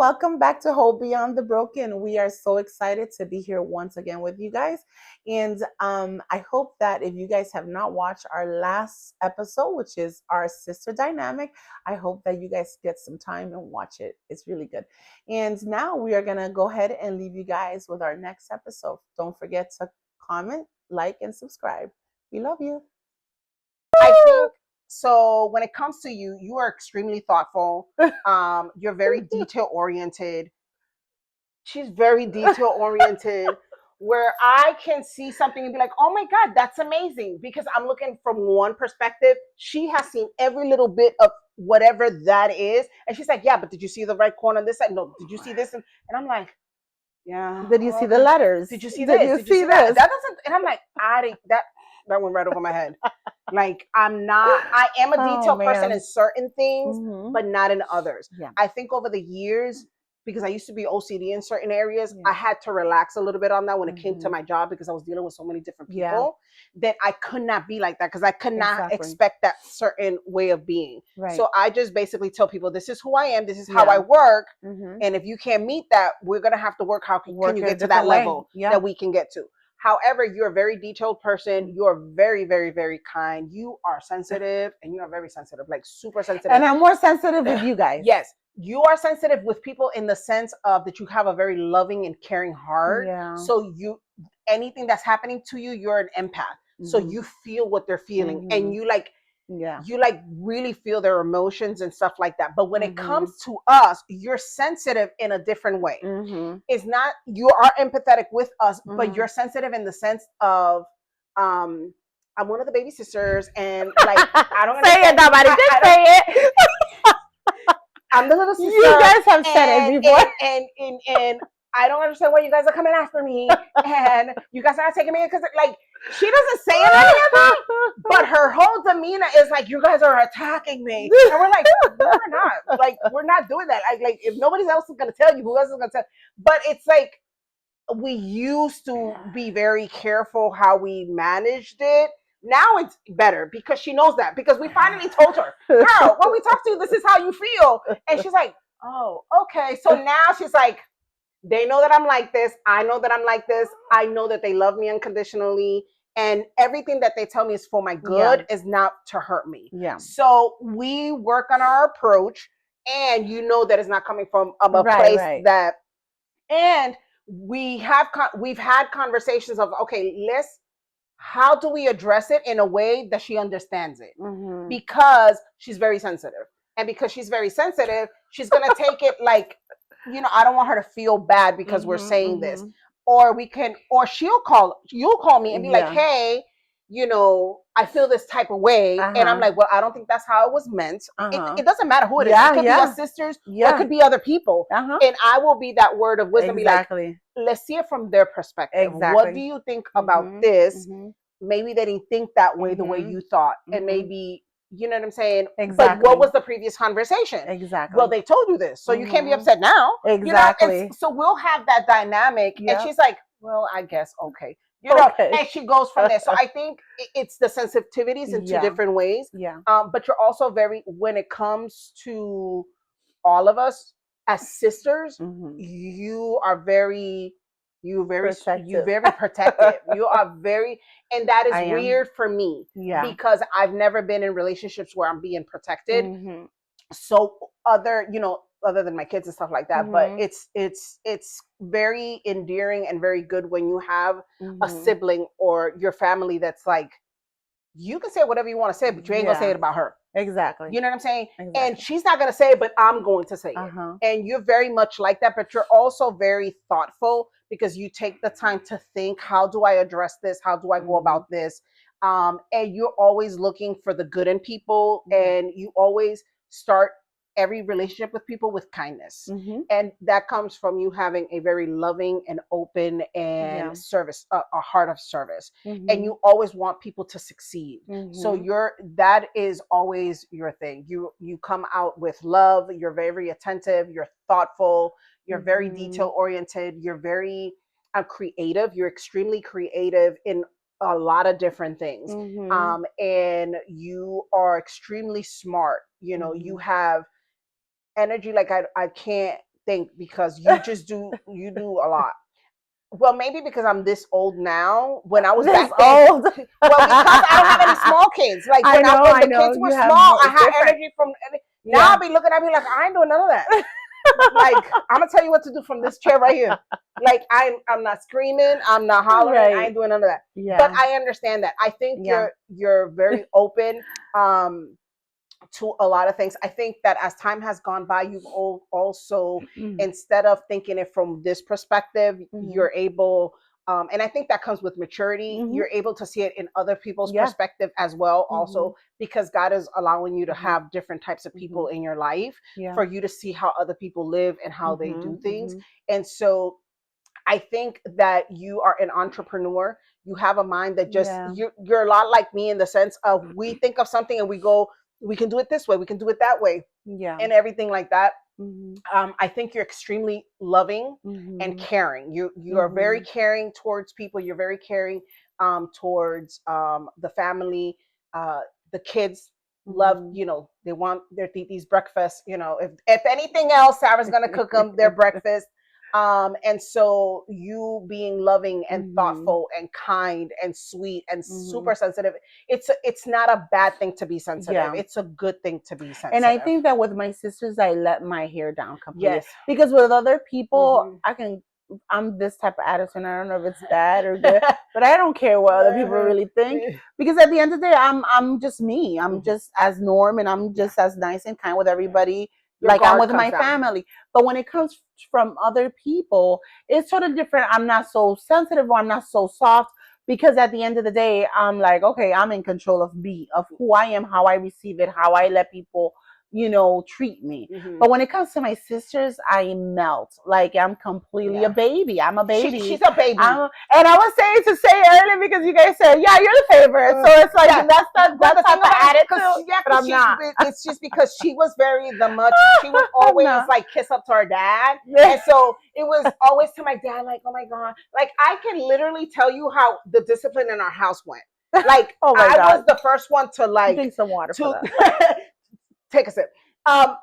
welcome back to Hope Beyond the Broken. We are so excited to be here once again with you guys. And I hope that if you guys have not watched our last episode, which is our sister dynamic, I hope that you guys get some time and watch it. It's really good. And now we are going to go ahead and leave you guys with our next episode. Don't forget to comment, like, and subscribe. We love you. I think so. When it comes to you, you are extremely thoughtful. You're very detail oriented. She's very detail oriented. Where I can see something and be like, "Oh my God, that's amazing!" Because I'm looking from one perspective. She has seen every little bit of whatever that is, and she's like, "Yeah, but did you see the right corner on this side? No, did you see this?" And I'm like, "Yeah." Did you see the letters? Did you see this? Did you see that? That doesn't. And I'm like, I didn't. That went right over my head. Like I am a detailed person in certain things, but not in others. Yeah. I think over the years, because I used to be OCD in certain areas, I had to relax a little bit on that when it came to my job because I was dealing with so many different people that I could not be like that because I could not expect that certain way of being. Right. So I just basically tell people, this is who I am, this is how I work, and if you can't meet that, we're going to have to work. How can you get to that level that we can get to? However, you're a very detailed person. You're very, very, very kind. You are sensitive, and you are very sensitive, like super sensitive. And I'm more sensitive with you guys. Yes, you are sensitive with people in the sense of that you have a very loving and caring heart. Yeah. So anything that's happening to you, you're an empath. So you feel what they're feeling, and you really feel their emotions and stuff like that. But when it comes to us, you're sensitive in a different way. It's not, you are empathetic with us, but you're sensitive in the sense of I'm one of the baby sisters, and like I don't say it, nobody just say it. I'm the little sister. You guys have said it before, and I don't understand why you guys are coming after me, and you guys are not taking me in because like she doesn't say any of that, but her whole demeanor is like, you guys are attacking me, and we're like, we're not, like we're not doing that. Like if nobody else is gonna tell you, who else is gonna tell? But it's like we used to be very careful how we managed it. Now it's better because she knows that, because we finally told her, girl, when we talk to you, this is how you feel, and she's like, oh, okay. So now she's like, they know that I'm like this. I know that I'm like this. I know that they love me unconditionally. And everything that they tell me is for my good, is not to hurt me. Yeah. So we work on our approach, and you know that it's not coming from a place that, and we've had conversations of, okay, how do we address it in a way that she understands it? Because she's very sensitive. And because she's very sensitive, she's going to take it like, I don't want her to feel bad because we're saying this. Or you'll call me and be like, hey, I feel this type of way. And I'm like, well, I don't think that's how it was meant. It doesn't matter who it is. It could be your sisters, or it could be other people. And I will be that word of wisdom. Be like, let's see it from their perspective. What do you think about this? Maybe they didn't think that way, the way you thought. And maybe, you know what I'm saying? Exactly. But what was the previous conversation? Exactly. Well, they told you this, so you can't be upset now. Exactly. So we'll have that dynamic. And she's like, well, I guess, okay. And she goes from there. So I think it's the sensitivities in two different ways. Yeah. But you're also when it comes to all of us as sisters, you are very protective. You are very, and that is weird for me because I've never been in relationships where I'm being protected. So other than my kids and stuff like that, but it's very endearing and very good when you have a sibling or your family that's like, you can say whatever you want to say, but you ain't gonna say it about her. Exactly. You know what I'm saying? Exactly. And she's not going to say it, but I'm going to say it. And you're very much like that, but you're also very thoughtful because you take the time to think, how do I address this? How do I go about this? And you're always looking for the good in people, and you always start every relationship with people with kindness. And that comes from you having a very loving and open and service, a heart of service. And you always want people to succeed. So that is always your thing. You come out with love. You're very attentive. You're thoughtful. You're very detail oriented. You're very creative. You're extremely creative in a lot of different things. And you are extremely smart. You have energy like I can't think because you do a lot. Well, maybe because I'm this old now. When I was This back then, old. well, because I don't have any small kids. Like when I the know. kids were You have small, more. I It's had different. energy from. Now I'll be looking at me like I ain't doing none of that. Like I'm gonna tell you what to do from this chair right here. Like I'm not screaming, I'm not hollering, Right. I ain't doing none of that. Yeah. But I understand that. I think you're very open to a lot of things. I think that as time has gone by, you've also instead of thinking it from this perspective, you're able. And I think that comes with maturity. You're able to see it in other people's perspective as well, also because God is allowing you to have different types of people in your life for you to see how other people live and how they do things. And so I think that you are an entrepreneur. You have a mind that just you're a lot like me in the sense of we think of something and we go, we can do it this way, we can do it that way, and everything like that. I think you're extremely loving and caring. You are very caring towards people. You're very caring towards the family, the kids. Love, they want their titi's breakfast. If anything else, Sarah's gonna cook them their breakfast. And so you being loving and thoughtful and kind and sweet and super sensitive, it's not a bad thing to be sensitive. It's a good thing to be sensitive. And I think that with my sisters, I let my hair down completely. Yes. Because with other people, I'm this type of attitude. And I don't know if it's bad or good, but I don't care what other people really think. Because at the end of the day, I'm just me. I'm just as Norm, and I'm just as nice and kind with everybody. Like I'm with my family. But when it comes from other people, it's sort of different. I'm not so sensitive or I'm not so soft because at the end of the day, I'm like, okay, I'm in control of who I am, how I receive it, how I let people, treat me. But when it comes to my sisters, I melt. Like I'm completely a baby. I'm a baby. She's a baby. And I was saying to say earlier because you guys said, yeah, you're the favorite. So it's like that's the type of attitude. But I'm not. It's just because she was she would always like kiss up to her dad. And so it was always to my dad, like, oh my God. Like I can literally tell you how the discipline in our house went. Like I was the first one to like drink some water for that. Take a sip. I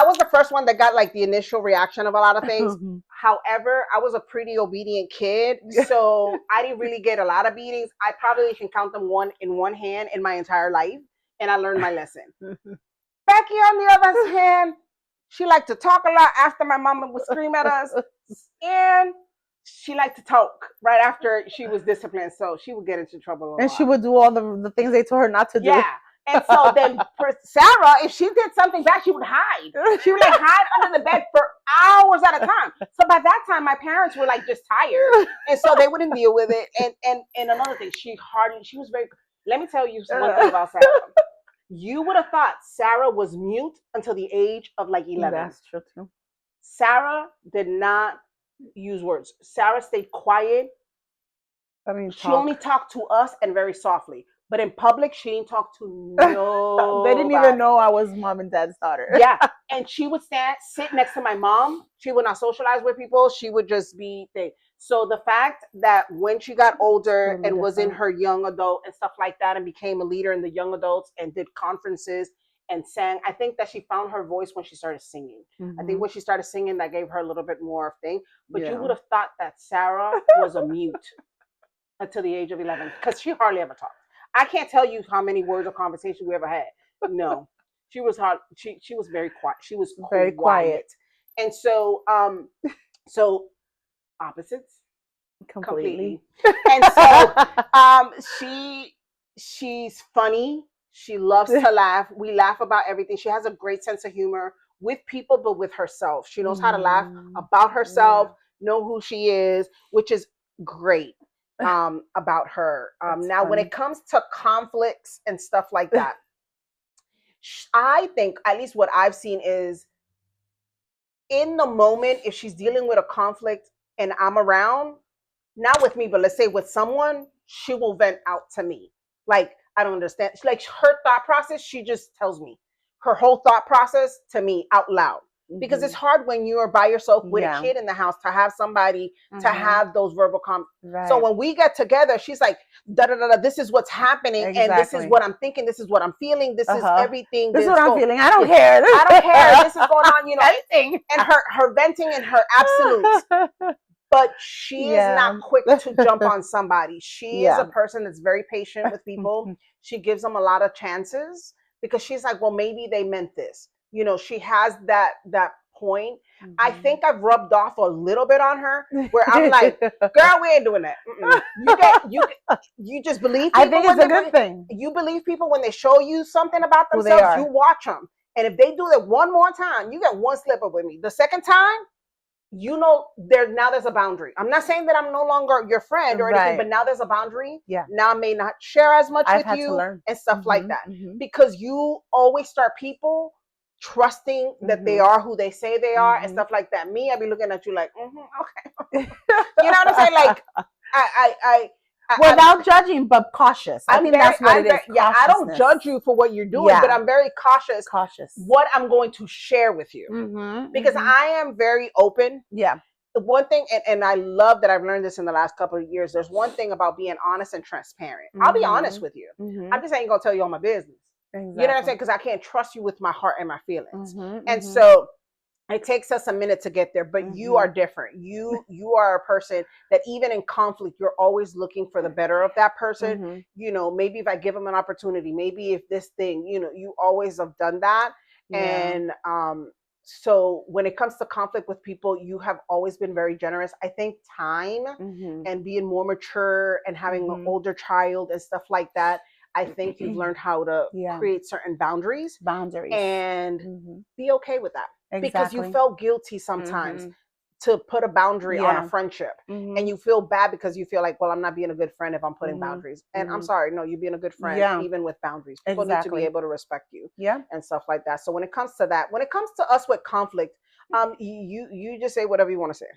was the first one that got like the initial reaction of a lot of things. However, I was a pretty obedient kid, so I didn't really get a lot of beatings. I probably can count them in one hand in my entire life, and I learned my lesson. Becky, on the other hand, she liked to talk a lot after my mama would scream at us, and she liked to talk right after she was disciplined, so she would get into trouble a lot. And she would do all the things they told her not to do. Yeah. And so then for Sarah, if she did something bad, she would hide. She would like hide under the bed for hours at a time. So by that time, my parents were like just tired. And so they wouldn't deal with it. And another thing, she was very, let me tell you one thing about Sarah. You would have thought Sarah was mute until the age of like 11. That's true too. Sarah did not use words. Sarah stayed quiet. She only talked to us and very softly. But in public, she didn't talk to nobody. They didn't even know I was mom and dad's daughter. Yeah. And she would sit next to my mom. She would not socialize with people. She would just be there. So the fact that when she got older and was in her young adult and stuff like that and became a leader in the young adults and did conferences and sang, I think that she found her voice when she started singing. I think when she started singing, that gave her a little bit more thing. But you would have thought that Sarah was a mute until the age of 11 because she hardly ever talked. I can't tell you how many words of conversation we ever had. No, she was hard. She was very quiet. She was very quiet. And so, so opposites completely. And so, she's funny. She loves to laugh. We laugh about everything. She has a great sense of humor with people, but with herself. She knows how to laugh about herself, know who she is, which is great. About her. Now, when it comes to conflicts and stuff like that, I think, at least what I've seen is in the moment, if she's dealing with a conflict and I'm around, not with me, but let's say with someone, she will vent out to me. Like, I don't understand. Like her thought process, she just tells me her whole thought process to me out loud. because it's hard when you're by yourself with a kid in the house to have somebody to have those verbal comments. Right. So when we get together, she's like, da da da da, this is what's happening, and this is what I'm thinking, this is what I'm feeling, this is everything. This is what I'm feeling. I don't care. I don't care. This is going on, you know. And her venting and her absolutes. But she is not quick to jump on somebody. She is a person that's very patient with people. She gives them a lot of chances because she's like, well, maybe they meant this. You know, she has that point. I think I've rubbed off a little bit on her where I'm like, girl, we ain't doing that. You just believe people. I think it's a good thing. You believe people when they show you something about themselves, you watch them. And if they do that one more time, you get one slip up with me. The second time, you know, there's a boundary. I'm not saying that I'm no longer your friend or anything, but now there's a boundary. Yeah. Now I may not share as much with you and stuff like that. Because you always start people trusting that they are who they say they are and stuff like that. Me, I'd be looking at you like, okay. You know what I'm saying? Like, without judging, but cautious. I think that's what it is. Yeah, I don't judge you for what you're doing, but I'm very cautious. What I'm going to share with you, because I am very open. Yeah. The one thing, and I love that I've learned this in the last couple of years. There's one thing about being honest and transparent. I'll be honest with you. I'm just ain't gonna tell you all my business. Exactly. You know what I'm saying? Because I can't trust you with my heart and my feelings. And so it takes us a minute to get there, but you are different. You are a person that even in conflict, you're always looking for the better of that person. You know, maybe if I give them an opportunity, maybe if this thing, you know, you always have done that. And so when it comes to conflict with people, you have always been very generous. I think time and being more mature and having an older child and stuff like that, I think you've learned how to create certain boundaries and be okay with that. Exactly. Because you felt guilty sometimes to put a boundary on a friendship. And you feel bad because you feel like, well, I'm not being a good friend if I'm putting boundaries. And I'm sorry, no, you're being a good friend even with boundaries. People need to be able to respect you and stuff like that. So when it comes to that, when it comes to us with conflict, you just say whatever you want to say.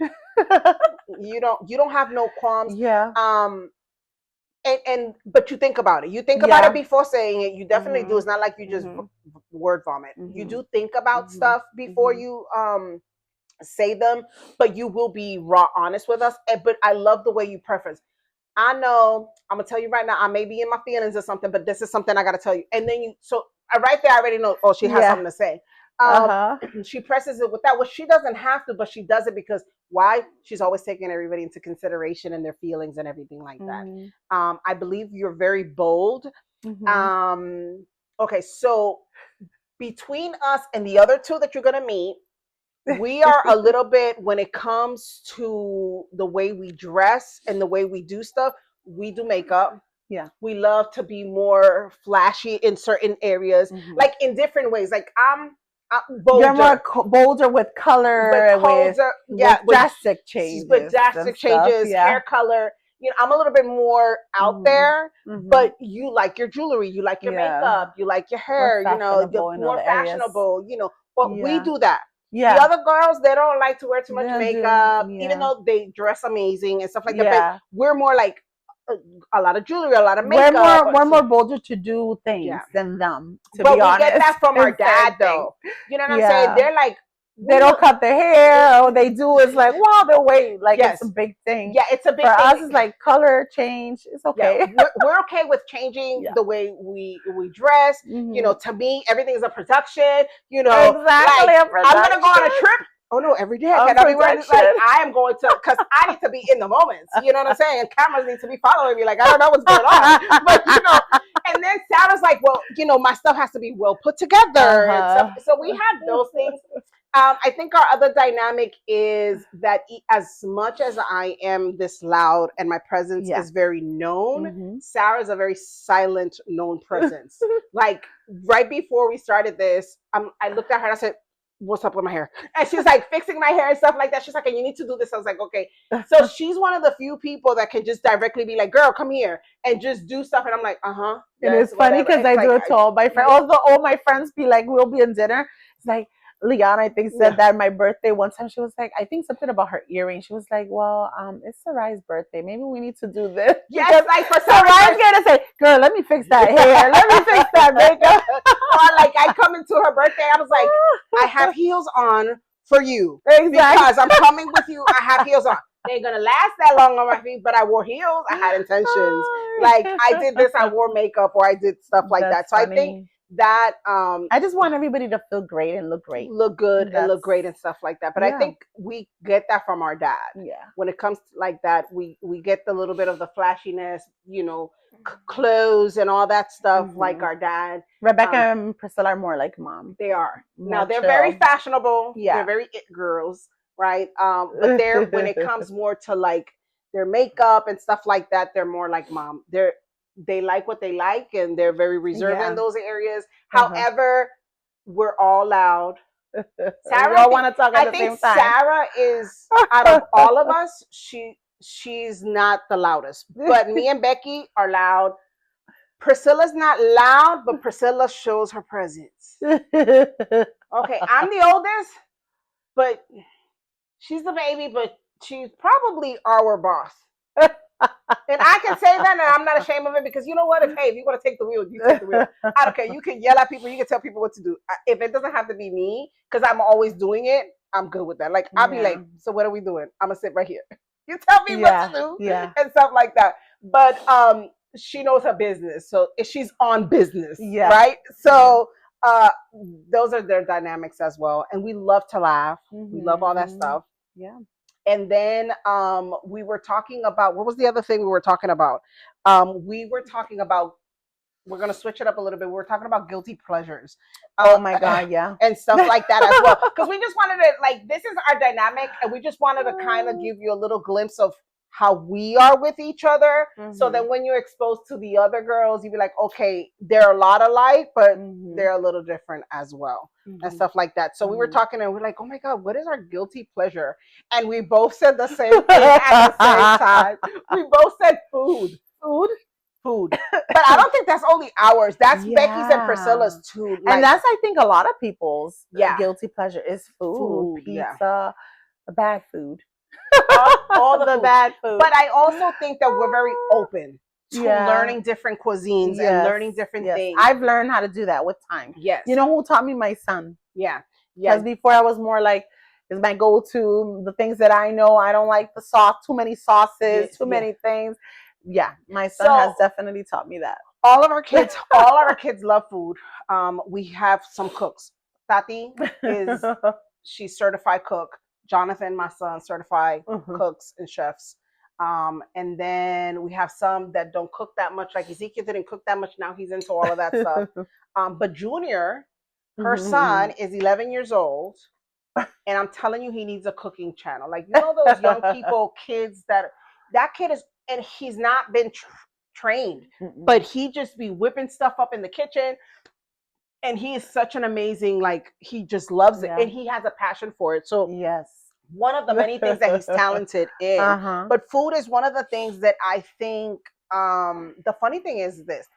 You don't have no qualms. But you think about it. You think about it before saying it. You definitely do. It's not like you just word vomit. You do think about stuff before you say them, but you will be raw honest with us. But I love the way you preference. I know, I'm gonna tell you right now, I may be in my feelings or something, but this is something I gotta tell you. And then right there I already know, she has something to say. She presses it with that. Well, she doesn't have to, but she does it because why? She's always taking everybody into consideration and their feelings and everything like that. I believe you're very bold. Okay, so between us and the other two that you're gonna meet, we are a little bit, when it comes to the way we dress and the way we do stuff, we do makeup. Yeah. We love to be more flashy in certain areas, like in different ways. Like bolder. You're more bolder with color, with drastic changes. With drastic changes, hair color. You know, I'm a little bit more out there, but you like your jewelry, you like your makeup, you like your hair, you know, more fashionable, you know, but we do that. Yeah. The other girls, they don't like to wear too much makeup, even though they dress amazing and stuff like that. But we're more like a lot of jewelry, a lot of makeup. We're more bolder to do things than them, to be honest. But we get that from our dad, though. You know what I'm saying? They're like, they don't cut their hair, or they do. It's like, wow, they'll wait. Like, it's a big thing. Yeah, it's a big thing. For us, it's like color change. It's okay. Yeah, we're okay with changing the way we dress. You know, to me, everything is a production. You know, exactly. Like, I'm gonna go on a trip. Oh no, every day I cannot be wearing this. Like, I am going to, because I need to be in the moments. You know what I'm saying? Cameras need to be following me. Like, I don't know what's going on, but you know. And then Sarah's like, well, you know, my stuff has to be well put together. And stuff. So we have those things. I think our other dynamic is that as much as I am this loud and my presence is very known, Sarah's a very silent, known presence. Like right before we started this, I looked at her and I said, what's up with my hair? And she's like fixing my hair and stuff like that. She's like, you need to do this. I was like, okay. So she's one of the few people that can just directly be like, girl, come here and just do stuff. And I'm like, And it's funny because I do it to all my friends. Although all my friends be like, we'll be in dinner. It's like, Liana, I think, said that my birthday one time. She was like, I think something about her earring. She was like, well, it's Sarai's birthday. Maybe we need to do this. Yes, like for Sarai's going to say, girl, let me fix that hair. Let me fix that makeup. Or like I come into to her birthday. I was like, I have heels on for you. Exactly. Because I'm coming with you. I have heels on. They ain't gonna last that long on my feet, but I wore heels. I had intentions. Like I did this, I wore makeup or I did stuff like that. So funny. I think that I just want everybody to feel great and look great. Look good and look great and stuff like that. But I think we get that from our dad. Yeah. When it comes to like that, we get the little bit of the flashiness, you know, clothes and all that stuff like our dad. Rebecca and Priscilla are more like mom. They are. Now they're very fashionable. Yeah. They're very it girls, right? But they're when it comes more to like their makeup and stuff like that, they're more like mom. They like what they like and they're very reserved in those areas. However, we're all loud. Sarah, we all want to talk at the same time. Sarah is out of all of us, she's not the loudest. But me and Becky are loud. Priscilla's not loud, but Priscilla shows her presence. Okay, I'm the oldest, but she's the baby, but she's probably our boss. And I can say that, and I'm not ashamed of it because you know what? If you want to take the wheel, you take the wheel. I don't care. You can yell at people. You can tell people what to do. If it doesn't have to be me, because I'm always doing it, I'm good with that. Like I'll be like, so what are we doing? I'm gonna sit right here. You tell me what to do, and stuff like that. But she knows her business, so she's on business, right? So those are their dynamics as well, and we love to laugh. We love all that stuff. Yeah. And then we were talking about, what was the other thing we were talking about? We were talking about, we're going to switch it up a little bit. We were talking about guilty pleasures. Oh my God, yeah. And stuff like that as well. Because we just wanted to, like, this is our dynamic. And we just wanted to kind of give you a little glimpse of how we are with each other. So that when you're exposed to the other girls, you'd be like, okay, they're a lot alike, but they're a little different as well. And stuff like that. So we were talking and we're like, oh my God, what is our guilty pleasure? And we both said the same thing at the same time. We both said food. But I don't think that's only ours. That's Becky's and Priscilla's too. Like, and that's, I think, a lot of people's guilty pleasure is food. Pizza, bad food. all the bad food. But I also think that we're very open to learning different cuisines and learning different things. I've learned how to do that with time. Yes. You know who taught me? My son. Yeah. Because before I was more like, is my go-to, the things that I know. I don't like the sauce, too many sauces, too many things. Yeah, my son has definitely taught me that. All of our kids love food. We have some cooks. Tati she's certified cook. Jonathan, my son, certified cooks and chefs. And then we have some that don't cook that much. Like Ezekiel didn't cook that much. Now he's into all of that stuff. But Junior, her son, is 11 years old. And I'm telling you, he needs a cooking channel. Like, you know, those young people, kids that kid is, and he's not been trained, but he just be whipping stuff up in the kitchen. And he is such an amazing, like, he just loves it. And he has a passion for it. So one of the many things that he's talented in. But food is one of the things that I think, the funny thing is this.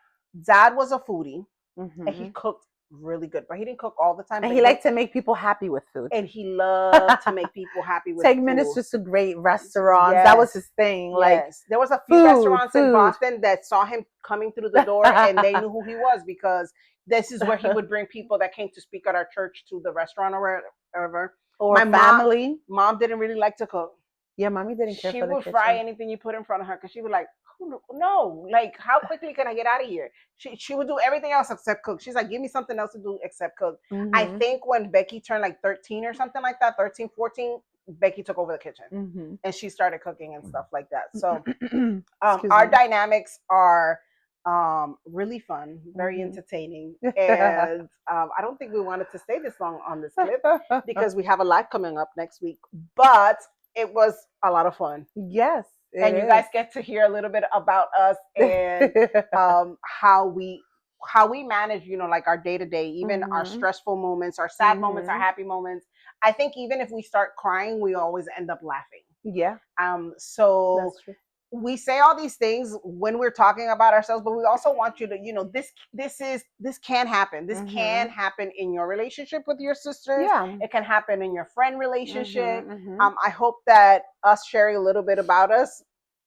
Dad was a foodie and he cooked really good, but he didn't cook all the time. And he liked to make people happy with food. And he loved to make people happy with Take food. ministers to great restaurants. That was his thing. Like, there was a few restaurants in Boston that saw him coming through the door and they knew who he was because this is where he would bring people that came to speak at our church to the restaurant or wherever. Or my family. Mom didn't really like to cook. Yeah, mommy didn't care for the kitchen. She would fry anything you put in front of her because she would like, no, like, how quickly can I get out of here? She would do everything else except cook. She's like, give me something else to do except cook. I think when Becky turned like 13 or something like that, 13, 14, Becky took over the kitchen and she started cooking and stuff like that. So our dynamics are really fun, very entertaining. And I don't think we wanted to stay this long on this clip because we have a live coming up next week, but it was a lot of fun. Yes. And you guys get to hear a little bit about us and how we manage, you know, like our day-to-day, even our stressful moments, our sad moments, our happy moments. I think even if we start crying, we always end up laughing. Yeah. So that's true. We say all these things when we're talking about ourselves, but we also want you to, you know, this can happen. This can happen in your relationship with your sisters. Yeah. It can happen in your friend relationship. I hope that us sharing a little bit about us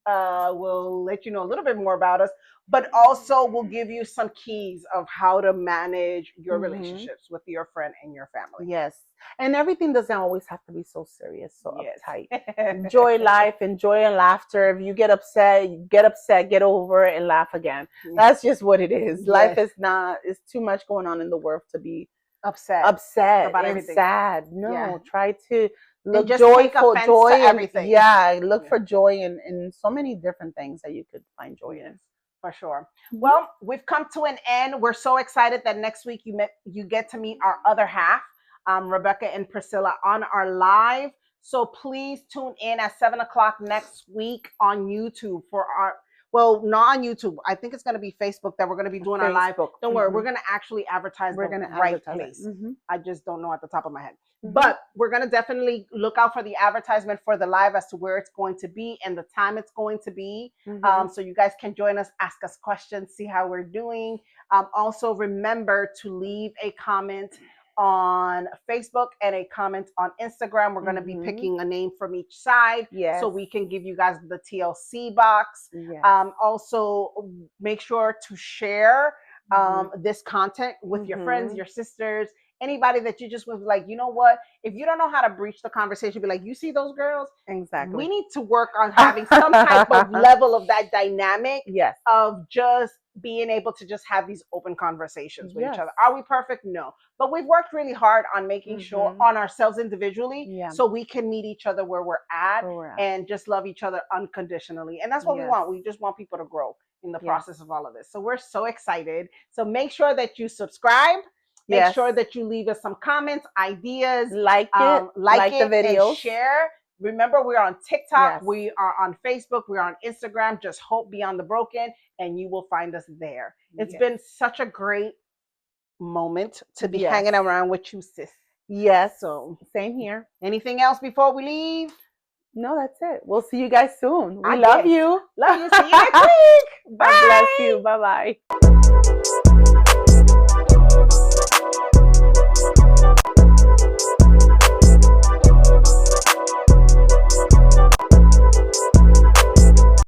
we'll let you know a little bit more about us, but also we'll give you some keys of how to manage your relationships with your friend and your family. Yes. And everything doesn't always have to be so serious, so Yes. uptight. Enjoy life, enjoy laughter. If you get upset, get over it and laugh again. That's just what it is. Yes. Life is not, it's too much going on in the world to be upset about and everything. Sad. No, Yeah. try to look just joyful, take offense joy to and everything. yeah, look for joy in so many different things that you could find joy in. For sure. Well, we've come to an end. We're so excited that next week you get to meet our other half, Rebecca and Priscilla, on our live. So please tune in at 7 o'clock next week on YouTube for our. Well, not on YouTube. I think it's going to be Facebook that we're going to be doing our live. Don't worry, we're going to actually advertise the right place. I just don't know at the top of my head. But we're going to definitely look out for the advertisement for the live as to where it's going to be and the time it's going to be. So you guys can join us, ask us questions, see how we're doing. Also, remember to leave a comment on Facebook and a comment on Instagram. We're going to be picking a name from each side so we can give you guys the TLC box. Also, make sure to share this content with your friends, your sisters, anybody that you just was like, you know what? If you don't know how to breach the conversation, be like, you see those girls? Exactly. We need to work on having some type of level of that dynamic of just being able to just have these open conversations with each other. Are we perfect? No. But we've worked really hard on making sure on ourselves individually so we can meet each other where we're at and just love each other unconditionally. And that's what we want. We just want people to grow in the process of all of this. So we're so excited. So make sure that you subscribe. Make sure that you leave us some comments, ideas, like it, like the video, and share. Remember, we're on TikTok, we are on Facebook, we're on Instagram. Just Hope Beyond the Broken, and you will find us there. It's been such a great moment to be hanging around with you, sis. Yes. So same here. Anything else before we leave? No, that's it. We'll see you guys soon. We love you. Love you. See you next week. God bless you. Bye-bye.